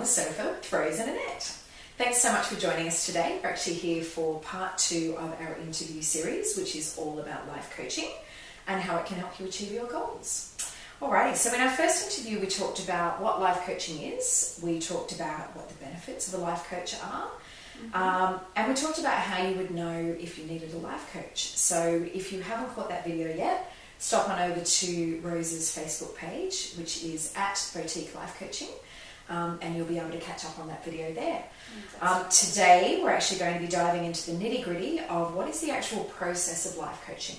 on the Sofa with Rose and Annette. Thanks so much for joining us today. We're actually here for part 2 of our interview series, which is all about life coaching and how it can help you achieve your goals. Alrighty, so in our first interview we talked about what life coaching is, we talked about what the benefits of a life coach are, and we talked about how you would know if you needed a life coach. So if you haven't caught that video yet, stop on over to Rose's Facebook page, which is at Boutique Life Coaching, and you'll be able to catch up on that video there. Today we're actually going to be diving into the nitty-gritty of what is the actual process of life coaching.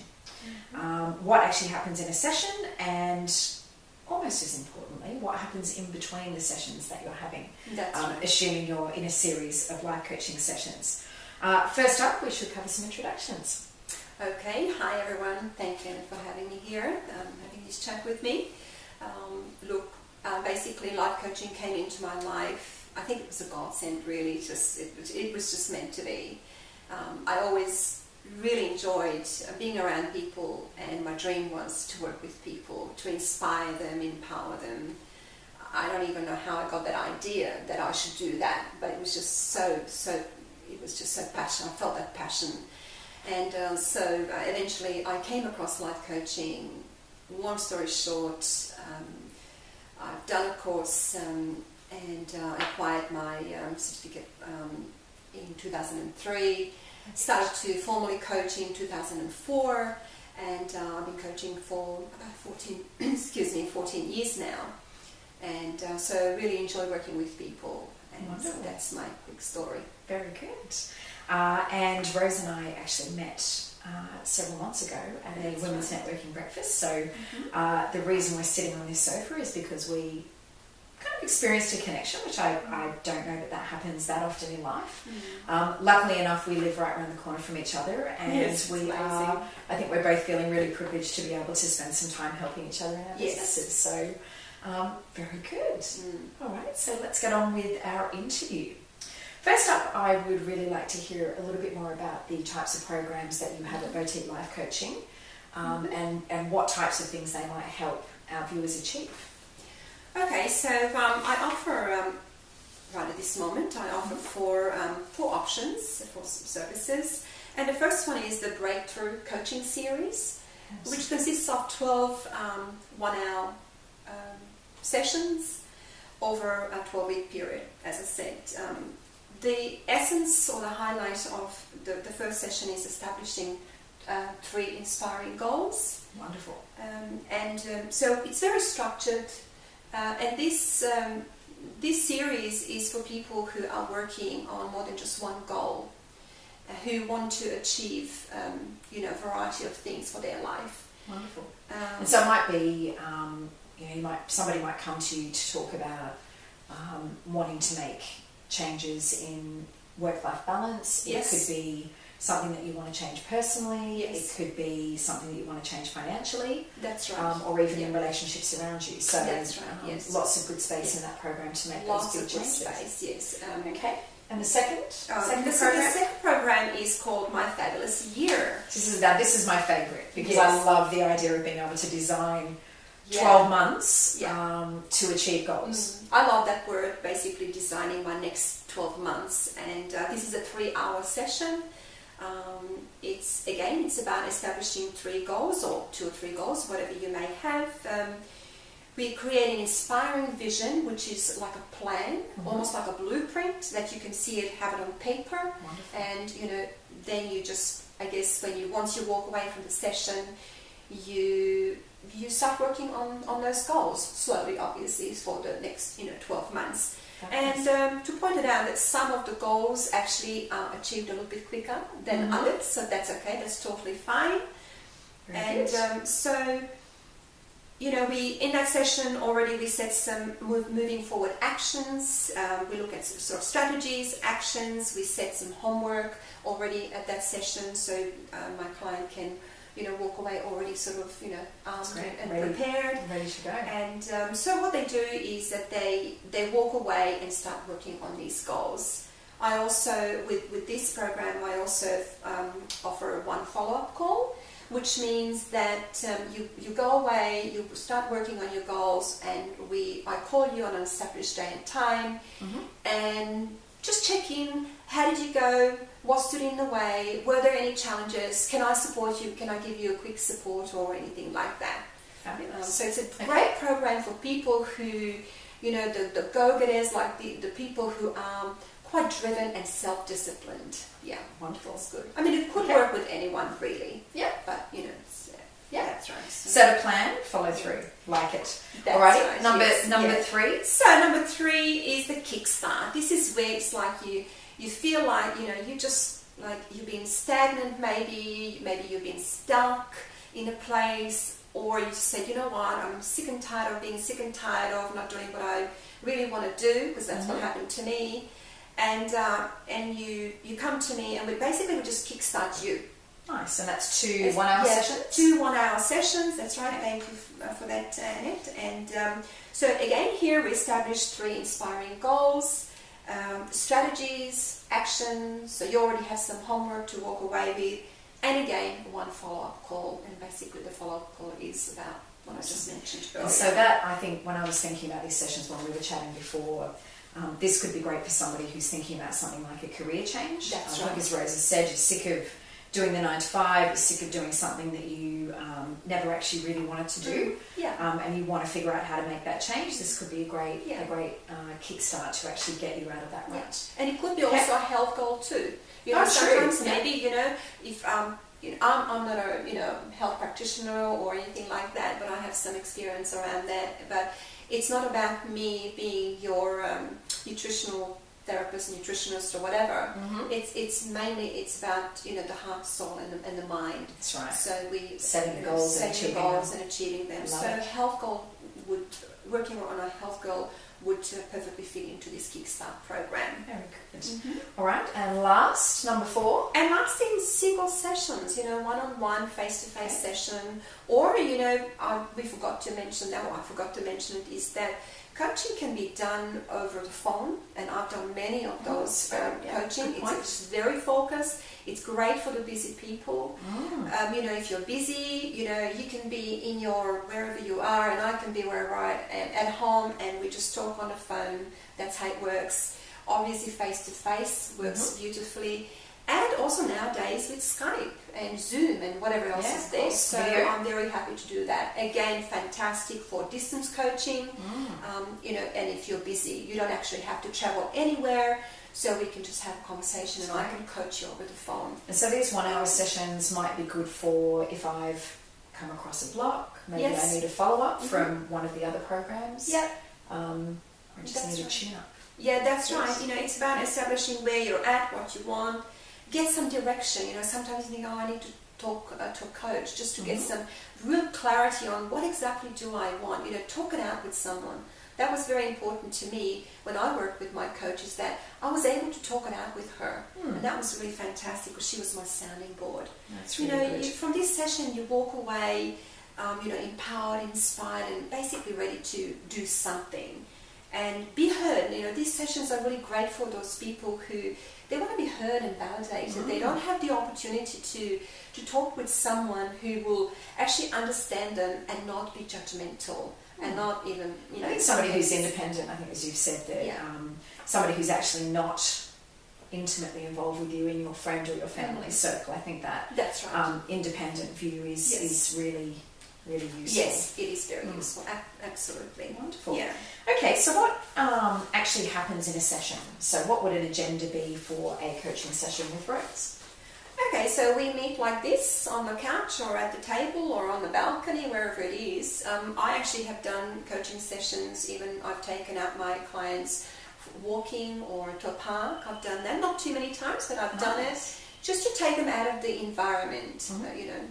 What actually happens in a session, and almost as importantly, what happens in between the sessions that you're having, assuming you're in a series of life coaching sessions. First up, we should cover some introductions. Okay, hi everyone, thank you for having me here, having this chat with me. Basically life coaching came into my life, I think it was a godsend really, it was just meant to be. I always really enjoyed being around people, and my dream was to work with people, to inspire them, empower them. I don't even know how I got that idea that I should do that, but it was just so passionate. I felt that passion. And so eventually I came across life coaching. Long story short, I've done a course and I acquired my certificate in 2003. Started to formally coach in 2004, and I've been coaching for about 14 years now. And so really enjoy working with people. And so that's my quick story. Very good. And Rose and I actually met several months ago at a women's networking breakfast. So the reason we're sitting on this sofa is because we kind of experienced a connection, which I don't know that happens that often in life. Luckily enough, we live right around the corner from each other, and I think we're both feeling really privileged to be able to spend some time helping each other in our businesses. So very good. All right, so let's get on with our interview. First up, I would really like to hear a little bit more about the types of programs that you have at Boutique Life Coaching, and what types of things they might help our viewers achieve. Okay, so I offer, right at this moment, I offer four options for services. And the first one is the Breakthrough Coaching Series, which consists of 12 one-hour sessions over a 12-week period, as I said. The essence or the highlight of the first session is establishing 3 inspiring goals. Wonderful. So it's very structured. And this series is for people who are working on more than just one goal, who want to achieve a variety of things for their life. Wonderful. And so it might be somebody might come to you to talk about wanting to make changes in work-life balance. It could be something that you want to change personally. It could be something that you want to change financially. That's right. Or even in relationships around you. So that's right. Lots of good space in that program to make those big changes. Lots of good space. Okay. And the second? The second program is called My Fabulous Year. This is my favourite, because I love the idea of being able to design 12 months to achieve goals. I love that word, basically designing my next 12 months. And this is a 3-hour session. It's about establishing 3 goals, or 2 or 3 goals, whatever you may have. We create an inspiring vision, which is like a plan, almost like a blueprint, that you can see it, have it on paper. Wonderful. And then you just, I guess, once you walk away from the session, you start working on those goals slowly, obviously, for the next 12 months. And to point it out that some of the goals actually are achieved a little bit quicker than others, so that's okay, that's totally fine. So we in that session already we set some moving forward actions. We look at sort of strategies, actions. We set some homework already at that session, so my client can walk away already sort of armed and prepared, ready to go. And so what they do is that they walk away and start working on these goals. I also, with this program, I also offer one follow-up call, which means that you go away, you start working on your goals, and I call you on an established day and time, and just check in. How did you go? What stood in the way? Were there any challenges? Can I support you? Can I give you a quick support or anything like that? So it's a great program for people who, the go-getters, like the people who are quite driven and self-disciplined. Yeah, wonderful. That's good. I mean, it could work with anyone, really. Yeah. But, that's right. So, set a plan, follow through. Like it. That's Alrighty, right, number yes. 3. So number 3 is the kickstart. This is where it's like you feel like, you just, like you've been stagnant maybe you've been stuck in a place, or you just said, you know what, I'm sick and tired of being sick and tired of not doing what I really want to do, because that's what happened to me. And you come to me, and we just kickstart you. Nice, and that's 2 1-hour sessions? 2 1-hour sessions, that's right. Thank you for that, Annette. And so again, here we established 3 inspiring goals, strategies, actions, so you already have some homework to walk away with, and again, 1 follow-up call, and basically the follow-up call is about what I just mentioned earlier. And so that, I think, when I was thinking about these sessions when we were chatting before, this could be great for somebody who's thinking about something like a career change. That's right. Like as Rosa said, you're sick of doing the 9 to 5, you're sick of doing something that you never actually really wanted to do, and you want to figure out how to make that change. This could be a great kickstart to actually get you out of that rut. And it could be also a health goal too. Sometimes maybe if I'm not a health practitioner or anything like that, but I have some experience around that. But it's not about me being your nutritional therapist, nutritionist, or whatever. It's mainly about the heart, soul, and the mind. That's right. So we setting the goals and achieving them. So it. working on a health goal would perfectly fit into this Kickstart program. Very good. All right, and last, number 4. And last thing, single sessions, one-on-one, face-to-face session. Or, we forgot to mention that, or I forgot to mention it, is that coaching can be done over the phone, and I've done many of those coaching. It's very focused. It's great for the busy people. If you're busy, you can be in wherever you are, and I can be wherever I am at home, and we just talk on the phone. That's how it works. Obviously, face-to-face works beautifully. And also nowadays with Skype and Zoom and whatever else is there. So I'm very happy to do that. Again, fantastic for distance coaching. And if you're busy, you don't actually have to travel anywhere. So we can just have a conversation, and I can coach you over the phone. And so these 1-hour sessions might be good for if I've come across a block, maybe I need a follow-up from one of the other programs. I just need a tune-up. Yeah, that's right. It's about establishing where you're at, what you want. Get some direction. Sometimes you think, I need to talk to a coach just to get some real clarity on what exactly do I want. Talk it out with someone. That was very important to me when I worked with my coaches, that I was able to talk it out with her. And that was really fantastic, because she was my sounding board. That's really good. From this session, you walk away, empowered, inspired, and basically ready to do something. And be heard. These sessions are really great for those people who they want to be heard and validated. They don't have the opportunity to talk with someone who will actually understand them and not be judgmental and not even, I think somebody who's independent, I think as you've said that, somebody who's actually not intimately involved with you in your friend or your family circle. I think that's right. Independent view is really useful. Yes, it is very useful. Absolutely. Wonderful. Yeah. Okay, so what actually happens in a session? So what would an agenda be for a coaching session with Rose? Okay, so we meet like this on the couch or at the table or on the balcony, wherever it is. I actually have done coaching sessions, even I've taken out my clients walking or to a park. I've done that, not too many times, but I've done it just to take them out of the environment,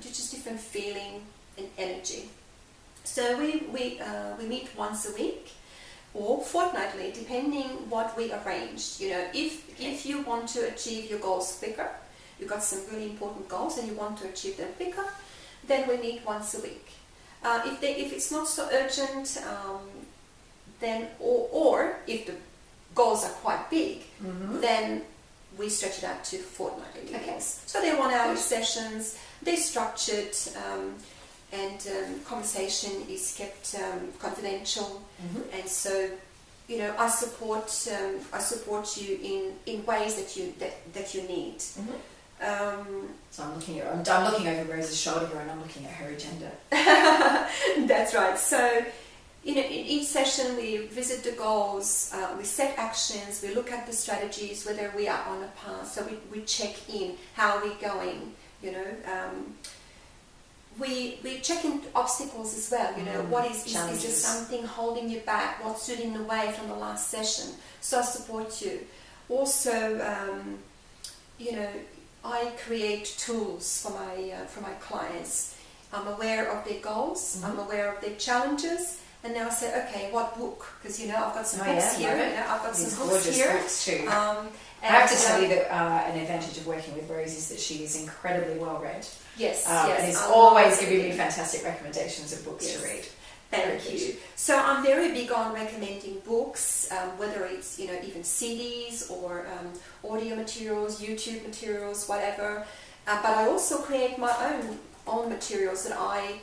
just different feeling and energy. So we meet once a week or fortnightly, depending what we arranged. If you want to achieve your goals quicker, you've got some really important goals and you want to achieve them quicker, then we meet once a week. If it's not so urgent, then or if the goals are quite big, then we stretch it out to fortnightly meetings. Okay. So they're 1 hour sessions, they're structured, and conversation is kept confidential. And so, you know, I support you in ways that you need. So I'm looking over Rose's shoulder here, and I'm looking at her agenda. That's right. So, you know, in each session we visit the goals, we set actions, we look at the strategies, whether we are on a path. So we check in, how are we going, you know. We check in obstacles as well, you know, what is there something holding you back, what's stood in the way from the last session. So I support you. Also, you know, I create tools for my clients. I'm aware of their goals, I'm aware of their challenges, and now I say, okay, what book? Because, you know, I've got some books here. You know, I've got some books here. Books too. I have to tell you that an advantage of working with Rose is that she is incredibly well read. Yes, and is always giving me fantastic recommendations of books to read. Thank you. So I'm very big on recommending books, whether it's, you know, even CDs or audio materials, YouTube materials, whatever. But I also create my own materials that I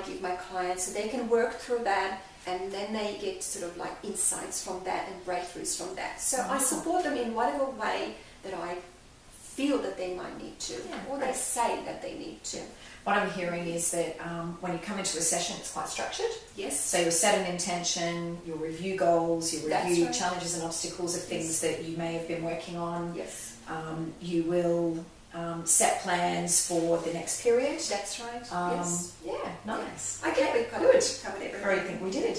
give my clients, so they can work through that, and then they get sort of like insights from that and breakthroughs from that. So I support them in whatever way that I feel that they might need to, or they say that they need to. What I'm hearing is that when you come into a session, it's quite structured. Yes. So you'll set an intention, you'll review goals, you'll review challenges and obstacles of things that you may have been working on. Yes. You will set plans for the next period. That's right. Yes. Yeah, nice. I think we've covered everything. I think we did.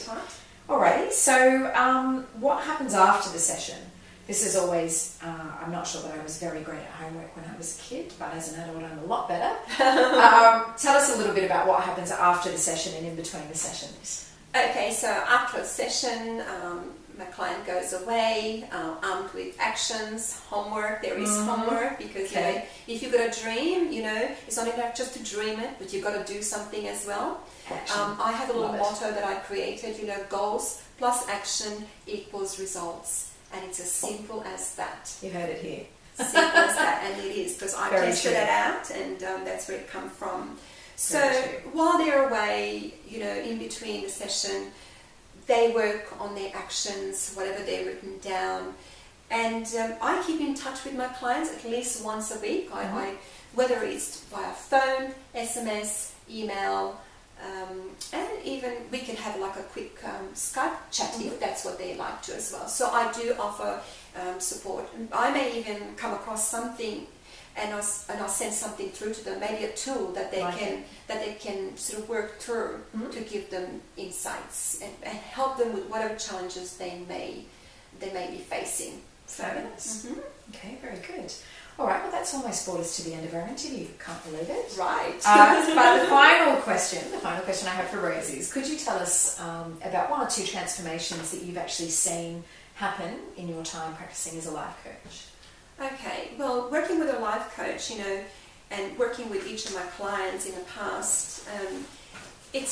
Alrighty, so what happens after the session? This is always, I'm not sure that I was very great at homework when I was a kid, but as an adult I'm a lot better. Tell us a little bit about what happens after the session and in between the sessions. Okay, so after a session, my client goes away, armed with actions, homework. There is homework, because you know, if you've got a dream, you know, it's not enough just to dream it, but you've got to do something as well. I have a little motto that I created, you know, goals plus action equals results. And it's as simple as that. You heard it here. Simple as that, and it is, because I tested it out, and that's where it come from. So while they're away, you know, in between the session, they work on their actions, whatever they've written down, and I keep in touch with my clients at least once a week. I whether it's via phone, SMS, email. And even we can have like a quick Skype chat if that's what they like to as well. So I do offer support. I may even come across something, and I'll send something through to them, maybe a tool that they can sort of work through to give them insights and help them with whatever challenges they may be facing. Fabulous. Okay, very good. All right, well, that's almost brought us to the end of our interview. Can't believe it. Right. But the final question I have for Rose is, could you tell us about one or two transformations that you've actually seen happen in your time practicing as a life coach? Okay, well, working with a life coach, you know, and working with each of my clients in the past, I can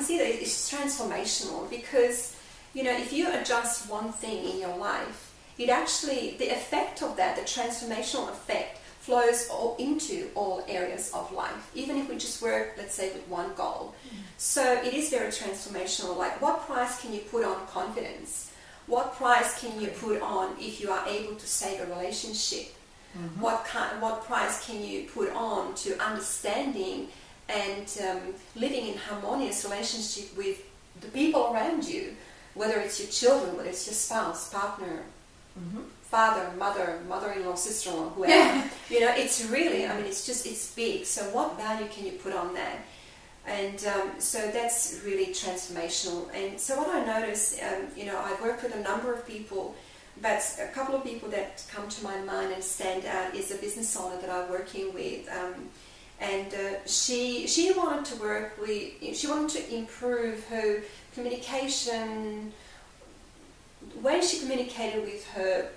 see that it's transformational, because, you know, if you adjust one thing in your life, the effect of that, the transformational effect, flows into all areas of life, even if we just work, let's say, with one goal. So it is very transformational. Like, what price can you put on confidence? What price can you put on if you are able to save a relationship? What price can you put on to understanding and living in harmonious relationship with the people around you, whether it's your children, whether it's your spouse, partner, father, mother, mother-in-law, sister-in-law, whoever. You know, it's really, I mean, it's big. So what value can you put on that? And so that's really transformational. And so what I notice, you know, I've worked with a number of people, but a couple of people that come to my mind and stand out is a business owner that I'm working with. And she wanted to improve her communication, the way she communicated with her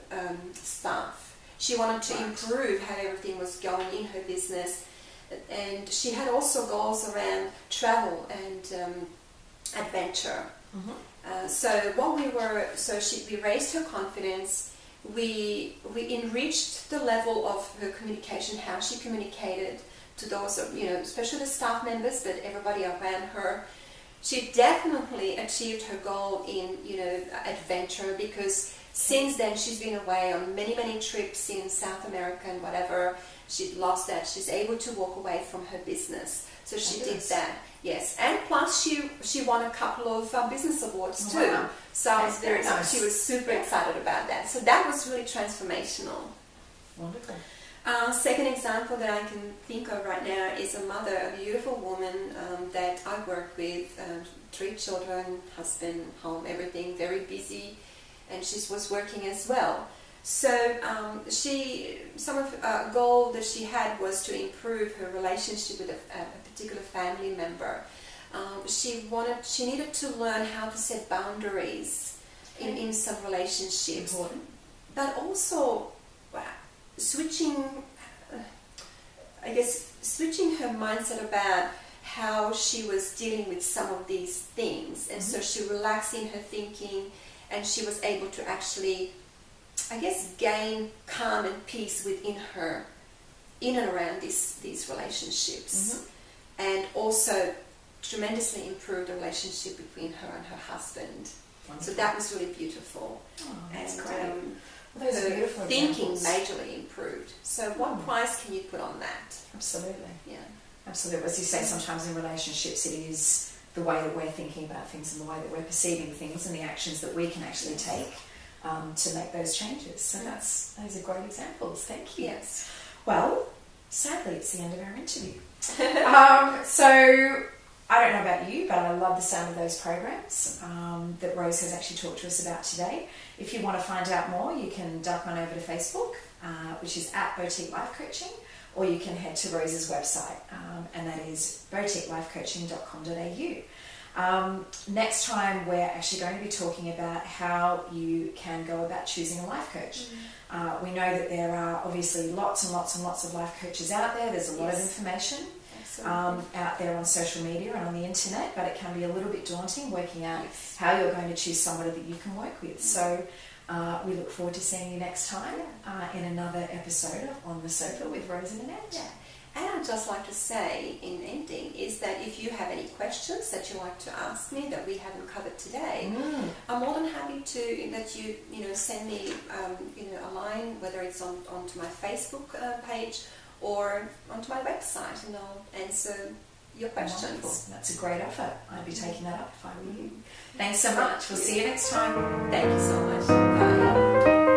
staff. She wanted to improve how everything was going in her business, and she had also goals around travel and adventure. We raised her confidence, we enriched the level of her communication, how she communicated to those, especially the staff members, but everybody around her. She definitely achieved her goal in, adventure, because since then she's been away on many, many trips in South America and whatever. She lost that. She's able to walk away from her business. So she did that, yes. And plus she won a couple of business awards too. Wow. So I was she was super excited about that. So that was really transformational. Wonderful. Second example that I can think of right now is a mother, a beautiful woman that I work with, 3 children, husband, home, everything, very busy, and she was working as well. So a goal that she had was to improve her relationship with a particular family member. She needed to learn how to set boundaries in some relationships, but also switching her mindset about how she was dealing with some of these things, and so she relaxed in her thinking, and she was able to actually, gain calm and peace within her, in and around these relationships, and also tremendously improved the relationship between her and her husband. Wonderful. So that was really beautiful. Oh, that's and great. Well, those are beautiful thinking examples. majorly improved. So what price can you put on that? Absolutely. Yeah. Absolutely. As you say, sometimes in relationships it is the way that we're thinking about things and the way that we're perceiving things and the actions that we can actually take to make those changes. So those are great examples. Thank you. Yes. Well, sadly, it's the end of our interview. So I don't know about you, but I love the sound of those programs that Rose has actually talked to us about today. If you want to find out more, you can duck on over to Facebook, which is at Boutique Life Coaching, or you can head to Rose's website, and that is boutiquelifecoaching.com.au. Next time, we're actually going to be talking about how you can go about choosing a life coach. We know that there are obviously lots and lots and lots of life coaches out there. There's a lot of information out there on social media and on the internet, but it can be a little bit daunting working out how you're going to choose somebody that you can work with. So we look forward to seeing you next time in another episode of On the Sofa with Rose and Annette. Yeah. And I'd just like to say in ending is that if you have any questions that you'd like to ask me that we haven't covered today, I'm more than happy to that you send me a line, whether it's onto my Facebook page or onto my website, and I'll answer your questions. Wonderful. That's a great offer. I'd be taking that up if I were you. Thanks so much. We'll see you next time. Thank you so much. Bye.